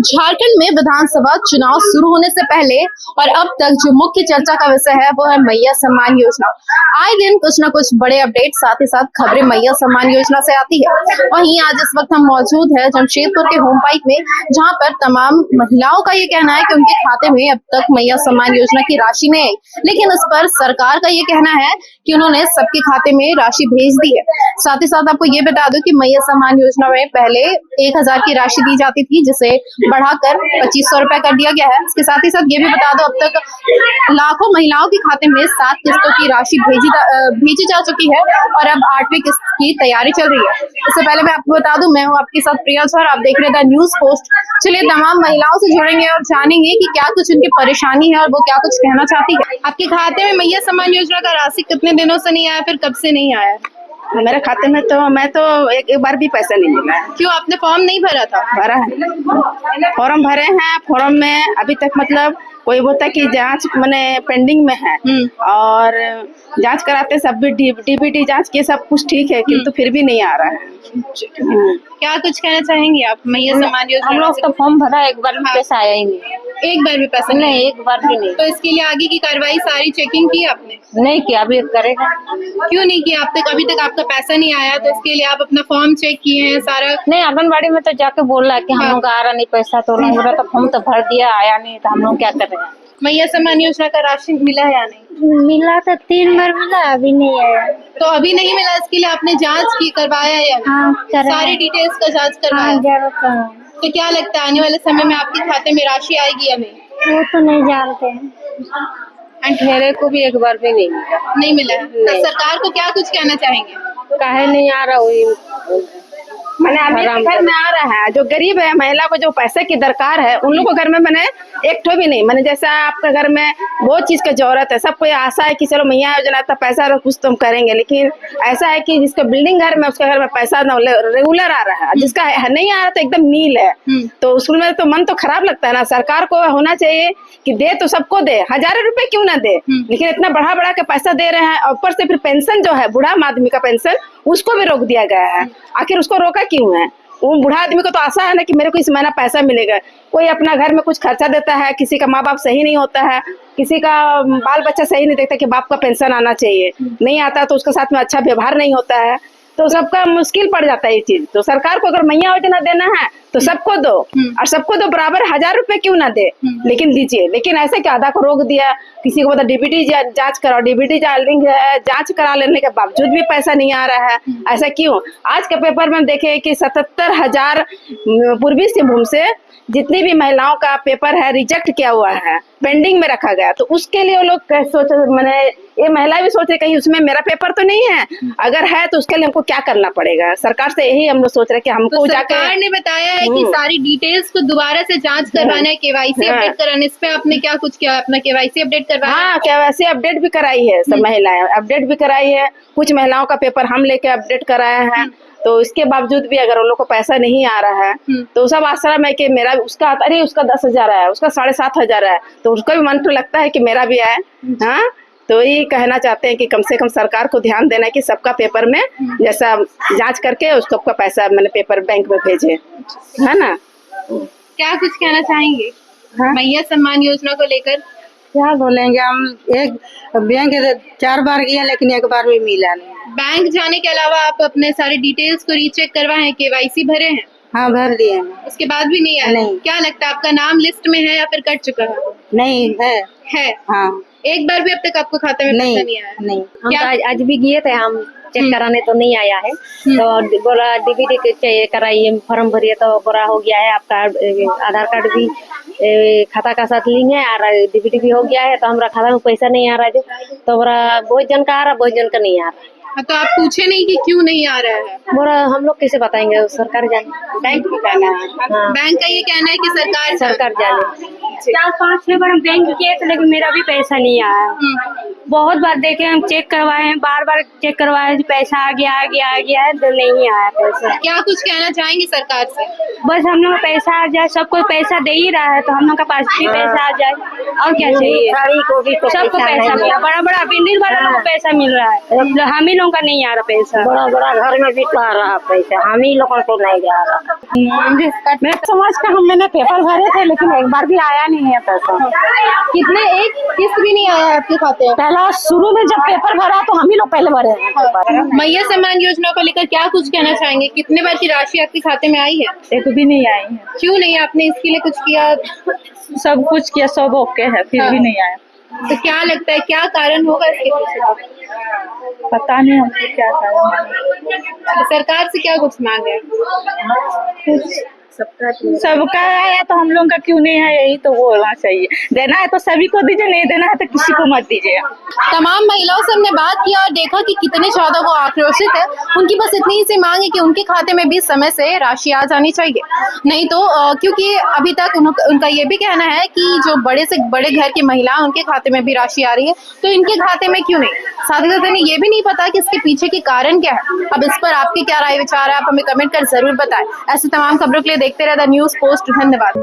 झारखंड में विधानसभा चुनाव शुरू होने से पहले और अब तक जो मुख्य चर्चा का विषय है वो है मैया सम्मान योजना। आए दिन कुछ न कुछ बड़े अपडेट साथ ही साथ खबरें मैया सम्मान योजना से आती है। वहीं आज इस वक्त हम मौजूद है जमशेदपुर के होम पाइक में, जहां पर तमाम महिलाओं का ये कहना है कि उनके खाते में अब तक मैया सम्मान योजना की राशि नहीं आई, लेकिन उस पर सरकार का ये कहना है कि उन्होंने सबके खाते में राशि भेज दी है। साथ ही साथ आपको ये बता दूं कि मैया सम्मान योजना में पहले 1000 की राशि दी जाती थी, जिसे बढ़ाकर 2500 रुपए कर दिया गया है। इसके साथ ही साथ ये भी बता दो अब तक लाखों महिलाओं के खाते में 7 किस्तों की राशि भेजी जा चुकी है और अब 8वीं किस्त की तैयारी चल रही है। इससे पहले मैं आपको बता दूं, मैं हूं आपके साथ प्रिया और आप देख रहे थे न्यूज पोस्ट। चलिए तमाम महिलाओं से जुड़ेंगे और जानेंगे कि क्या कुछ उनकी परेशानी है और वो क्या कुछ कहना चाहती है। आपके खाते में मैया सम्मान योजना का राशि कितने दिनों से नहीं आया, फिर कब से नहीं आया? मेरे खाते में तो मैं तो एक बार भी पैसा नहीं मिला है। क्यों, आपने फॉर्म नहीं भरा था? भरा है, फॉर्म भरे हैं। फॉर्म में अभी तक मतलब कोई बोलता है कि जांच मैंने पेंडिंग में है और जांच कराते सब भी डीबीटी जांच के सब कुछ ठीक है, किंतु फिर भी नहीं आ रहा है। क्या कुछ कहना चाहेंगी आप मैया सम्मान योजना? हम लोग तो फॉर्म भरा, एक बार भी पैसा आया ही नहीं। एक बार भी पैसा नहीं, एक बार भी नहीं। तो इसके लिए आगे की कार्रवाई सारी चेकिंग की आपने? नहीं किया, अभी करेगा। क्यों नहीं किया? अभी तक आपका पैसा नहीं आया, तो इसके लिए आप अपना फॉर्म चेक किए हैं सारा? नहीं, आंगनबाड़ी में तो जाके बोल रहा है कि हम लोग का आ रहा नहीं पैसा, तो लोग बोला तो फॉर्म तो भर दिया, आया नहीं, तो हम लोग क्या कर रहे हैं। मैया सम्मान योजना का राशि मिला है या नहीं? मिला तो 3 बार मिला, अभी नहीं आया। तो अभी नहीं मिला, इसके लिए आपने जांच की, करवाया या नहीं? हाँ, सारी डिटेल्स का जांच करवाया? तो क्या लगता है आने वाले समय में आपके खाते में राशि आएगी या नहीं? वो तो नहीं जानते हैं। मेरे को भी एक बार भी नहीं मिला। नहीं मिला है? तो सरकार को क्या कुछ कहना चाहेंगे? काहे नहीं आ रहा? वही मैंने अभी घर में आ रहा है, जो गरीब है महिला को जो पैसे की दरकार है उन लोग को घर में मैंने एक ठो भी नहीं। मैंने जैसा आपके घर में बहुत चीज की जरूरत है, सबको आशा है कि चलो मैया योजना तो पैसा कुछ तुम करेंगे, लेकिन ऐसा है कि जिसका बिल्डिंग घर में उसके घर में पैसा रेगुलर आ रहा है, जिसका नहीं आ रहा तो एकदम नील है। तो उसमें तो मन तो खराब लगता है ना। सरकार को होना चाहिए कि दे तो सबको दे, 1000 रुपए क्यों ना दे, लेकिन इतना बढ़ा के पैसा दे रहे हैं। और ऊपर से फिर पेंशन जो है बूढ़ा आदमी का पेंशन, उसको भी रोक दिया गया है। आखिर उसको रोका क्यों है? वो बूढ़ा आदमी को तो आशा है ना कि मेरे को इस महीना पैसा मिलेगा। कोई अपना घर में कुछ खर्चा देता है, किसी का माँ बाप सही नहीं होता है, किसी का बाल बच्चा सही नहीं देखता कि बाप का पेंशन आना चाहिए, नहीं आता तो उसके साथ में अच्छा व्यवहार नहीं होता है, तो सबका मुश्किल पड़ जाता है ये चीज। तो सरकार को अगर मैया योजना देना है तो सबको दो, और सबको दो बराबर, 1000 रुपए क्यों ना दे, लेकिन दीजिए। लेकिन ऐसे क्या आधा को रोक दिया, किसी को मतलब डीबीटी जांच कराओ, डीबीटी जांच करा लेने के बावजूद भी पैसा नहीं आ रहा है। ऐसा क्यों? आज के पेपर में देखे कि 77,000 पूर्वी सिंहभूम से जितनी भी महिलाओं का पेपर है रिजेक्ट किया हुआ है, पेंडिंग में रखा गया। तो उसके लिए वो लोग सोच, मैंने ये महिला भी सोच रहे कहीं उसमें मेरा पेपर तो नहीं है, अगर है तो उसके लिए हमको क्या करना पड़ेगा। सरकार से यही हम लोग सोच रहे कि हमको तो सरकार ने बताया है कि सारी डिटेल्स को दोबारा से जांच करवाना है, केवाईसी अपडेट कराना। इस पे आपने क्या कुछ किया? अपना केवाईसी अपडेट करवाया? हाँ, केवाईसी अपडेट भी कराई है, सब महिलाएं अपडेट भी कराई है। कुछ महिलाओं का पेपर हम लेके अपडेट कराए हैं। तो इसके बावजूद भी अगर उन लोग को पैसा नहीं आ रहा है तो सब आश्रम है कि मेरा उसका 10,000 है, उसका 7,500 है, तो उसका भी मन तो लगता है कि मेरा भी आए। हाँ, तो ये कहना चाहते हैं कि कम से कम सरकार को ध्यान देना है कि सबका पेपर में जैसा जांच करके उसका पैसा मैंने पेपर बैंक में भेजे, है ना। क्या कुछ कहना चाहेंगे मैया सम्मान योजना को लेकर? क्या बोलेंगे, हम एक बैंक 4 बार गए लेकिन एक बार भी मिला नहीं। बैंक जाने के अलावा आप अपने सारे डिटेल्स को रीचेक करवाए हैं, केवाईसी भरे हैं? हाँ, भर दिए हैं। उसके बाद भी नहीं आया? नहीं। क्या लगता है आपका नाम लिस्ट में है या फिर कट चुका है? नहीं है। हाँ, एक बार भी अब तक आपको खाते में पैसा नहीं आया? नहीं, हम आज भी गए थे, हम चेक कराने तो नहीं आया है, तो बोला डीबीटी चाहिए कराइए, फॉर्म भरिए, तो बोला हो गया है आपका आधार कार्ड भी खाता का साथ लिंक है और डीबीटी भी हो गया है, तो हमारा खाता में पैसा नहीं आ रहा है। तो बोला बहुत जन का आ रहा, बहुत जन का नहीं आ रहा है। तो आप पूछे नहीं कि क्यों नहीं आ रहा है? बोला हम लोग कैसे बताएंगे, सरकार जाने, बैंक को कहना है। हाँ। बैंक का ये कहना है कि सरकार जाने। 4-5 बार बैंक किए थे लेकिन मेरा भी पैसा नहीं आया। बहुत बार देखे, हम चेक करवाए हैं, बार बार चेक करवाए, पैसा आ गया है, तो नहीं आया पैसा। क्या कुछ कहना चाहेंगे सरकार से? बस हम लोग का पैसा आ जाए, सबको पैसा दे ही रहा है, तो हम लोग का पास भी पैसा आ जाए, और क्या चाहिए। सबको पैसा मिला, बड़ा बड़ा बिल्डिंग वाला लोग को पैसा मिल रहा है, हम ही लोगों का नहीं आ रहा पैसा। बड़ा बड़ा घर में भी आ रहा पैसा, हम ही लोगों को नहीं जा रहा। मैं समझ के मैंने पेपर भरे थे, लेकिन एक बार भी आया नहीं है पैसा। कितने, एक किस्त भी नहीं आया है आपके खाते में? पहला शुरू में जब पेपर भरा तो हम ही लोग पहले भरे हैं। मैया सम्मान योजना को लेकर क्या कुछ कहना चाहेंगे? कितने बार की राशि आपके खाते में आई है? एक भी नहीं आई है। क्यों नहीं? आपने इसके लिए कुछ किया? सब कुछ किया, सब ओके है, फिर भी नहीं आया। तो क्या लगता है क्या कारण होगा इसके पीछे? पता नहीं हमको क्या कारण। सरकार से क्या कुछ मांग है? सबका आया तो हम लोग का क्यों नहीं है, यही तो बोलना चाहिए। देना है तो सभी को दीजिए, नहीं देना है तो किसी को मत दीजिए। तमाम महिलाओं से हमने बात किया और देखा कि कितने ज्यादा वो आक्रोशित है। उनकी बस इतनी ही सी मांग है कि उनके खाते में भी समय से राशि आ जानी चाहिए, नहीं तो क्योंकि अभी तक उनका ये भी कहना है कि जो बड़े से बड़े घर की महिला उनके खाते में भी राशि आ रही है, तो इनके खाते में क्यों नहीं? साथ ही साथ इन्हें ये भी नहीं पता कि इसके पीछे के कारण क्या है। अब इस पर आपके क्या राय विचार है, आप हमें कमेंट कर जरूर बताएं। ऐसे तमाम खबरों के लिए देखते रहे द न्यूज़ पोस्ट। धन्यवाद।